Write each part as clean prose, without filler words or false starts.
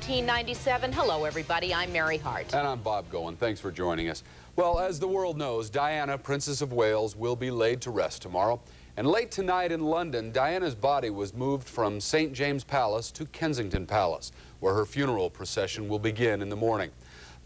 1997. Hello, everybody. I'm Mary Hart. And I'm Bob Goen. Thanks for joining us. Well, as the world knows, Diana, Princess of Wales, will be laid to rest tomorrow. And late tonight in London, Diana's body was moved from St. James Palace to Kensington Palace, where her funeral procession will begin in the morning.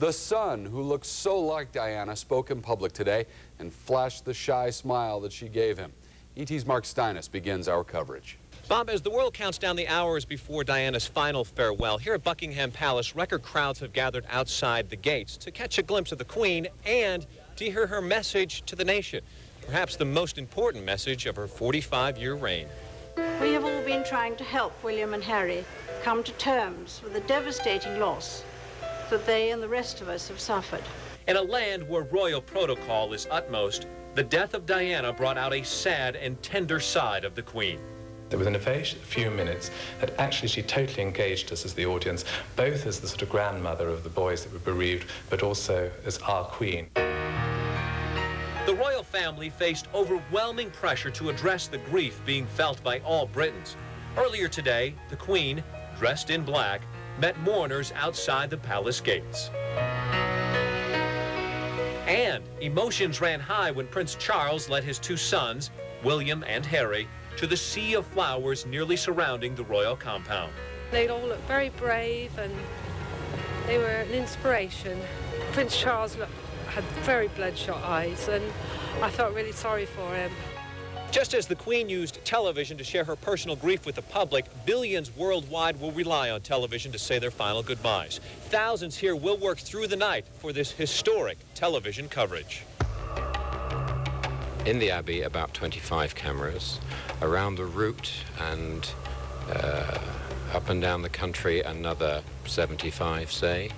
The son, who looks so like Diana, spoke in public today and flashed the shy smile that she gave him. ET's Mark Steinis begins our coverage. Bob, as the world counts down the hours before Diana's final farewell, here at Buckingham Palace, record crowds have gathered outside the gates to catch a glimpse of the Queen and to hear her message to the nation. Perhaps the most important message of her 45-year reign. We have all been trying to help William and Harry come to terms with the devastating loss that they and the rest of us have suffered. In a land where royal protocol is utmost, the death of Diana brought out a sad and tender side of the Queen. That within a very few minutes, that actually she totally engaged us as the audience, both as the sort of grandmother of the boys that were bereaved, but also as our Queen. The royal family faced overwhelming pressure to address the grief being felt by all Britons. Earlier today, the Queen, dressed in black, met mourners outside the palace gates. And emotions ran high when Prince Charles led his two sons, William and Harry, to the sea of flowers nearly surrounding the royal compound. They all looked very brave and they were an inspiration. Prince Charles had very bloodshot eyes and I felt really sorry for him. Just as the Queen used television to share her personal grief with the public, billions worldwide will rely on television to say their final goodbyes. Thousands here will work through the night for this historic television coverage. In the Abbey, about 25 cameras. Around the route and up and down the country, another 75, say.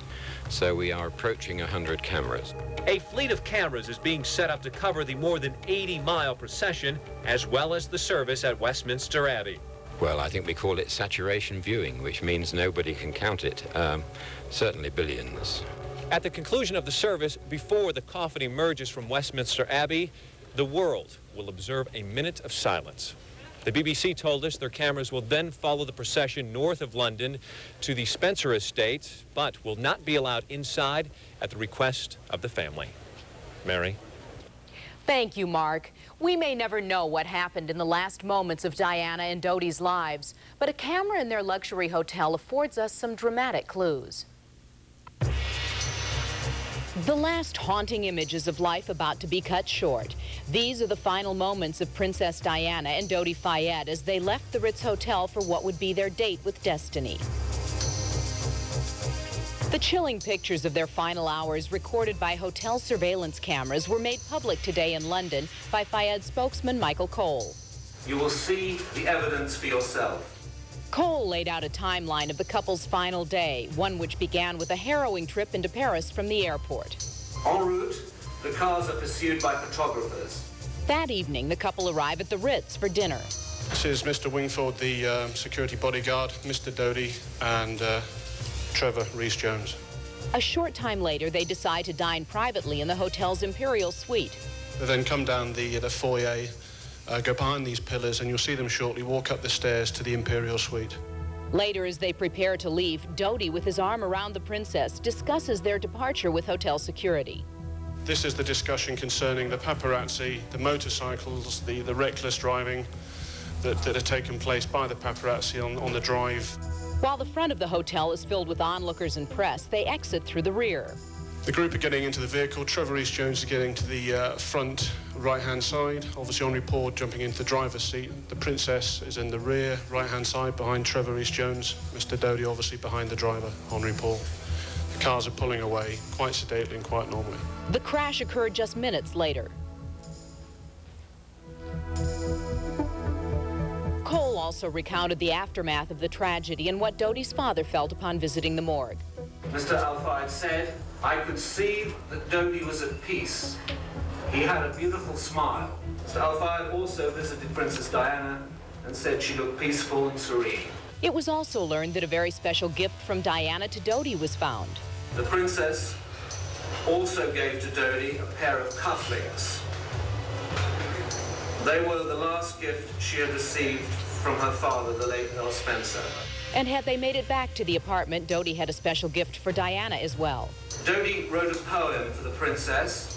So we are approaching 100 cameras. A fleet of cameras is being set up to cover the more than 80-mile procession, as well as the service at Westminster Abbey. Well, I think we call it saturation viewing, which means nobody can count it. Certainly billions. At the conclusion of the service, before the coffin emerges from Westminster Abbey, the world will observe a minute of silence. The BBC told us their cameras will then follow the procession north of London to the Spencer estate, but will not be allowed inside at the request of the family. Mary? Thank you, Mark. We may never know what happened in the last moments of Diana and Dodi's lives, but a camera in their luxury hotel affords us some dramatic clues. The last haunting images of life about to be cut short. These are the final moments of Princess Diana and Dodi Fayed as they left the Ritz Hotel for what would be their date with destiny. The chilling pictures of their final hours recorded by hotel surveillance cameras were made public today in London by Fayed spokesman Michael Cole. You will see the evidence for yourself. Cole laid out a timeline of the couple's final day, one which began with a harrowing trip into Paris from the airport. En route, the cars are pursued by photographers. That evening, the couple arrive at the Ritz for dinner. This is Mr. Wingfield, the security bodyguard, Mr. Dodi, and Trevor Rhys-Jones. A short time later, they decide to dine privately in the hotel's imperial suite. They then come down the foyer, go behind these pillars, and you'll see them shortly walk up the stairs to the imperial suite. Later, as they prepare to leave, Dodi, with his arm around the princess, discusses their departure with hotel security. This is the discussion concerning the paparazzi, the motorcycles, the reckless driving that had taken place by the paparazzi on the drive. While the front of the hotel is filled with onlookers and press, they exit through the rear. The group are getting into the vehicle. Trevor Rhys-Jones is getting to the front right-hand side. Obviously, Henri Paul jumping into the driver's seat. The princess is in the rear right-hand side behind Trevor Rhys-Jones. Mr. Dodi obviously behind the driver, Henri Paul. The cars are pulling away quite sedately and quite normally. The crash occurred just minutes later. Cole also recounted the aftermath of the tragedy and what Dodi's father felt upon visiting the morgue. Mr. Al-Fayed said, I could see that Dodi was at peace. He had a beautiful smile. Mr. Al-Fayed also visited Princess Diana and said she looked peaceful and serene. It was also learned that a very special gift from Diana to Dodi was found. The princess also gave to Dodi a pair of cufflinks. They were the last gift she had received from her father, the late Earl Spencer. And had they made it back to the apartment, Dodi had a special gift for Diana as well. Dodi wrote a poem for the princess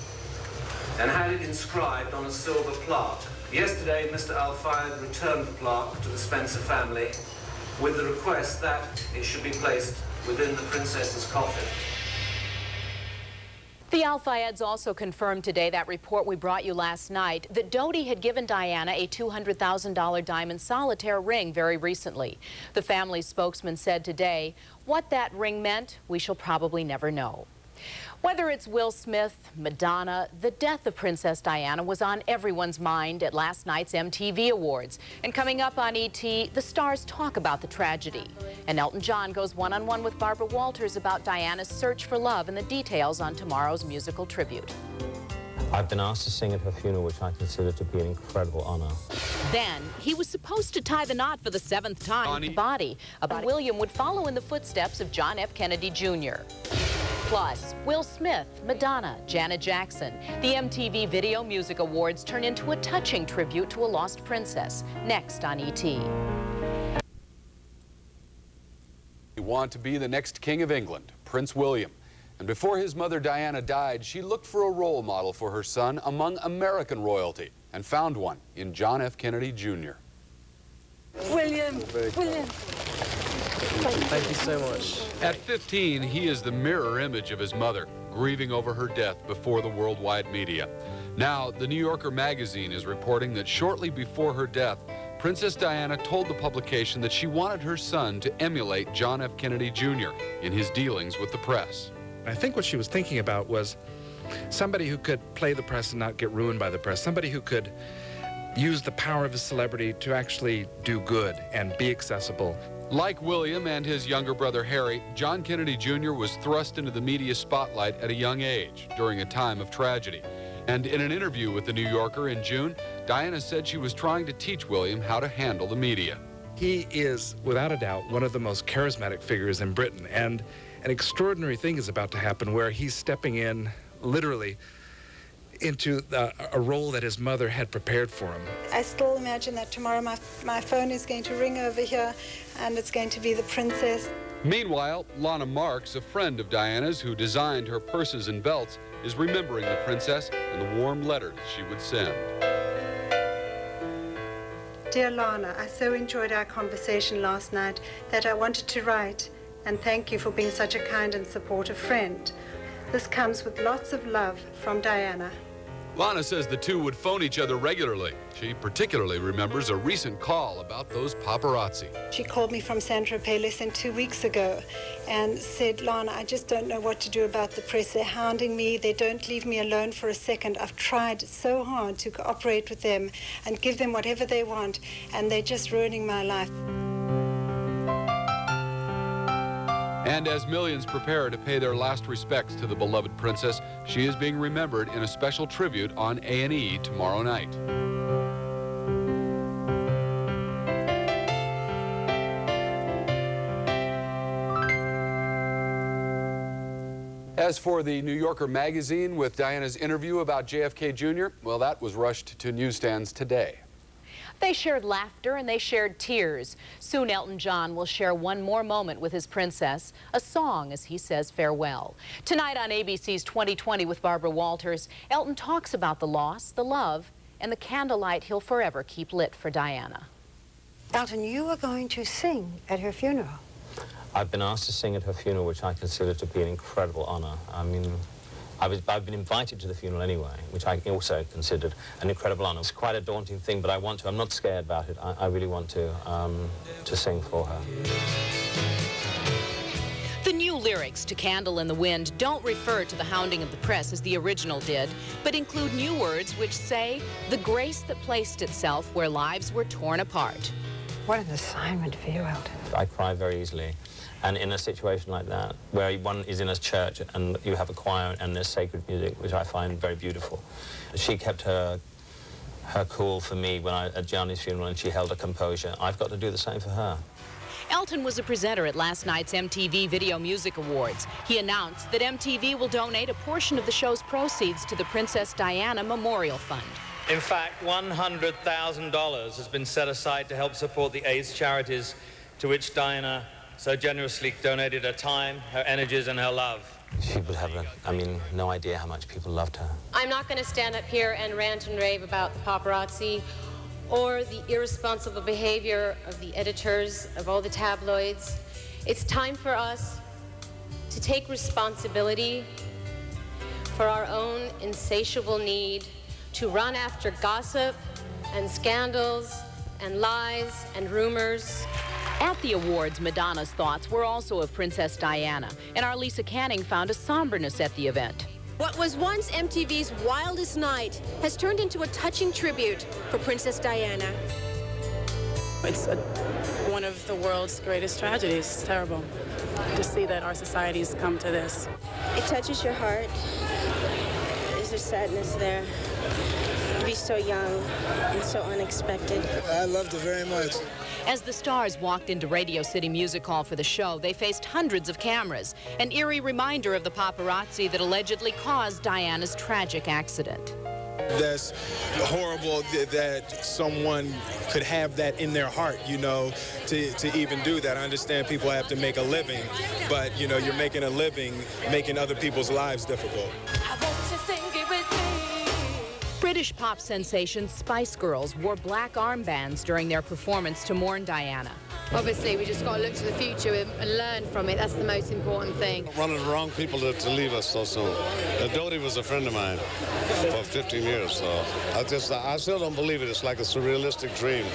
and had it inscribed on a silver plaque. Yesterday, Mr. Al-Fayed returned the plaque to the Spencer family with the request that it should be placed within the princess's coffin. The Al-Fayeds also confirmed today that report we brought you last night that Dodi had given Diana a $200,000 diamond solitaire ring very recently. The family's spokesman said today, what that ring meant, we shall probably never know. Whether it's Will Smith, Madonna, the death of Princess Diana was on everyone's mind at last night's MTV Awards. And coming up on ET, the stars talk about the tragedy. And Elton John goes one-on-one with Barbara Walters about Diana's search for love and the details on tomorrow's musical tribute. I've been asked to sing at her funeral, which I consider to be an incredible honor. Then, he was supposed to tie the knot for the 7th time. The body of William would follow in the footsteps of John F. Kennedy Jr. Plus, Will Smith, Madonna, Janet Jackson. The MTV Video Music Awards turn into a touching tribute to a lost princess. Next on ET. He wanted to be the next King of England, Prince William. And before his mother Diana died, she looked for a role model for her son among American royalty and found one in John F. Kennedy Jr. William. Thank you so much. At 15, he is the mirror image of his mother, grieving over her death before the worldwide media. Now, the New Yorker magazine is reporting that shortly before her death, Princess Diana told the publication that she wanted her son to emulate John F. Kennedy Jr. in his dealings with the press. I think what she was thinking about was somebody who could play the press and not get ruined by the press, somebody who could use the power of his celebrity to actually do good and be accessible. Like William and his younger brother Harry, John Kennedy Jr. was thrust into the media spotlight at a young age during a time of tragedy. And in an interview with the New Yorker in June, Diana said she was trying to teach William how to handle the media. He is, without a doubt, one of the most charismatic figures in Britain, and an extraordinary thing is about to happen where he's stepping in, literally, into a role that his mother had prepared for him. I still imagine that tomorrow my phone is going to ring over here and it's going to be the princess. Meanwhile, Lana Marks, a friend of Diana's who designed her purses and belts, is remembering the princess and the warm letters she would send. Dear Lana, I so enjoyed our conversation last night that I wanted to write and thank you for being such a kind and supportive friend. This comes with lots of love from Diana. Lana says the two would phone each other regularly. She particularly remembers a recent call about those paparazzi. She called me from Saint-Tropez less than 2 weeks ago and said, Lana, I just don't know what to do about the press. They're hounding me. They don't leave me alone for a second. I've tried so hard to cooperate with them and give them whatever they want, and they're just ruining my life. And as millions prepare to pay their last respects to the beloved princess, she is being remembered in a special tribute on A&E tomorrow night. As for the New Yorker magazine with Diana's interview about JFK Jr., well, that was rushed to newsstands today. They shared laughter and they shared tears. Soon Elton John will share one more moment with his princess, a song as he says farewell. Tonight on ABC's 2020 with Barbara Walters, Elton talks about the loss, the love, and the candlelight he'll forever keep lit for Diana. Elton, you are going to sing at her funeral. I've been asked to sing at her funeral, which I consider to be an incredible honor. I mean, I've been invited to the funeral anyway, which I also considered an incredible honor. It's quite a daunting thing, but I want to. I'm not scared about it. I really want to sing for her. The new lyrics to Candle in the Wind don't refer to the hounding of the press as the original did, but include new words which say, the grace that placed itself where lives were torn apart. What an assignment for you, Elton. I cry very easily. And in a situation like that, where one is in a church and you have a choir and there's sacred music, which I find very beautiful. She kept her cool for me at Gianni's funeral, and she held her composure. I've got to do the same for her. Elton was a presenter at last night's MTV Video Music Awards. He announced that MTV will donate a portion of the show's proceeds to the Princess Diana Memorial Fund. In fact, $100,000 has been set aside to help support the AIDS charities to which Diana so generously donated her time, her energies, and her love. She would have, no idea how much people loved her. I'm not going to stand up here and rant and rave about the paparazzi or the irresponsible behavior of the editors of all the tabloids. It's time for us to take responsibility for our own insatiable need to run after gossip and scandals and lies and rumors. At the awards, Madonna's thoughts were also of Princess Diana, and our Lisa Canning found a somberness at the event. What was once MTV's wildest night has turned into a touching tribute for Princess Diana. It's one of the world's greatest tragedies. It's terrible to see that our society's come to this. It touches your heart. There's a sadness there. To be so young and so unexpected. I loved it very much. As the stars walked into Radio City Music Hall for the show, they faced hundreds of cameras, an eerie reminder of the paparazzi that allegedly caused Diana's tragic accident. That's horrible that someone could have that in their heart, to even do that. I understand people have to make a living, but, you're making a living, making other people's lives difficult. British pop sensation Spice Girls wore black armbands during their performance to mourn Diana. Obviously, we just got to look to the future and learn from it. That's the most important thing. One of the wrong people to leave us so soon. Dodie was a friend of mine for 15 years, so I still don't believe it. It's like a surrealistic dream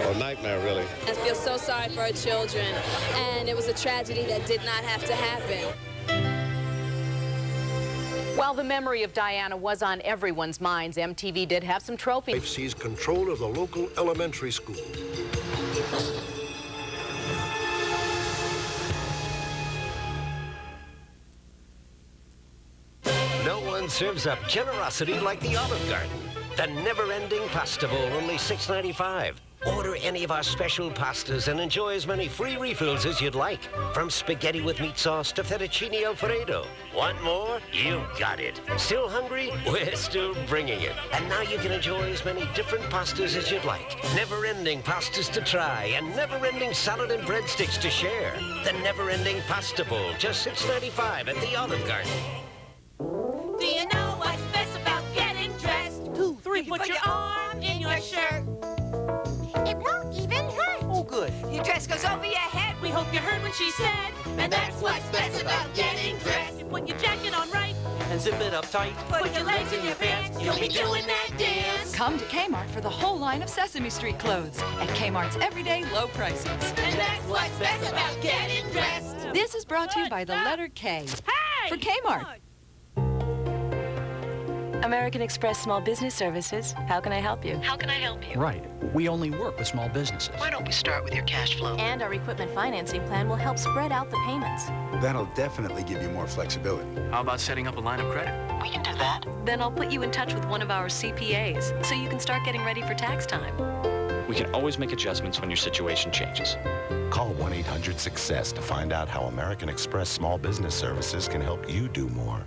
or nightmare, really. I feel so sorry for our children, and it was a tragedy that did not have to happen. While the memory of Diana was on everyone's minds, MTV did have some trophies. Seized control of the local elementary school. No one serves up generosity like the Olive Garden. The never-ending pasta bowl, only $6.95. Order any of our special pastas and enjoy as many free refills as you'd like. From spaghetti with meat sauce to fettuccine Alfredo. Want more? You got it. Still hungry? We're still bringing it. And now you can enjoy as many different pastas as you'd like. Never-ending pastas to try and never-ending salad and breadsticks to share. The never-ending pasta bowl, just $6.95 at the Olive Garden. Do you know what's best about getting dressed? 2, 3, put your arm in your shirt. It won't even hurt. Oh, good. Your dress goes over your head. We hope you heard what she said. And that's what's best about getting dressed. You put your jacket on right. And zip it up tight. Put your legs in your pants. You'll be doing that dance. Come to Kmart for the whole line of Sesame Street clothes at Kmart's everyday low prices. And that's what's best about getting dressed. This is brought to you by the letter K. Hey! For Kmart. American Express Small Business Services. How can I help you? How can I help you? Right. We only work with small businesses. Why don't we start with your cash flow? And our equipment financing plan will help spread out the payments. That'll definitely give you more flexibility. How about setting up a line of credit? We can do that. Then I'll put you in touch with one of our CPAs so you can start getting ready for tax time. We can always make adjustments when your situation changes. Call 1-800-SUCCESS to find out how American Express Small Business Services can help you do more.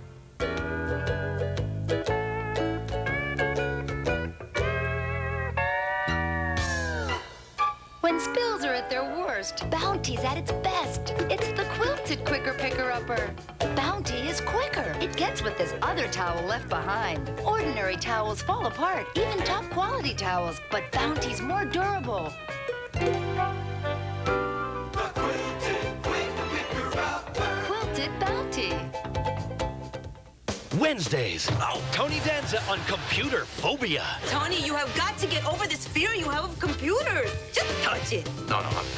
When spills are at their worst, Bounty's at its best. It's the quilted quicker picker-upper. Bounty is quicker. It gets what this other towel left behind. Ordinary towels fall apart, even top quality towels, but Bounty's more durable. Quilted Bounty. Wednesdays. Oh, Tony Danza on computer phobia. Tony, you have got to get over this fear you have of computers. Just touch it. No,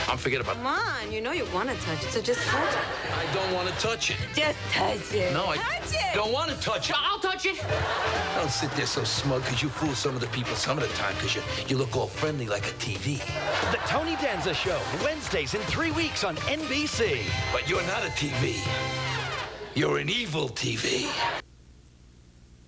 I'm forget about it. Come on, you know you want to touch it, so just touch it. I don't want to touch it. Just touch it. No, I touch it. don't want to touch it. I'll touch it. Don't sit there so smug because you fool some of the people some of the time because you look all friendly like a TV. The Tony Danza Show, Wednesdays in 3 weeks on NBC. But you're not a TV. You're an evil TV.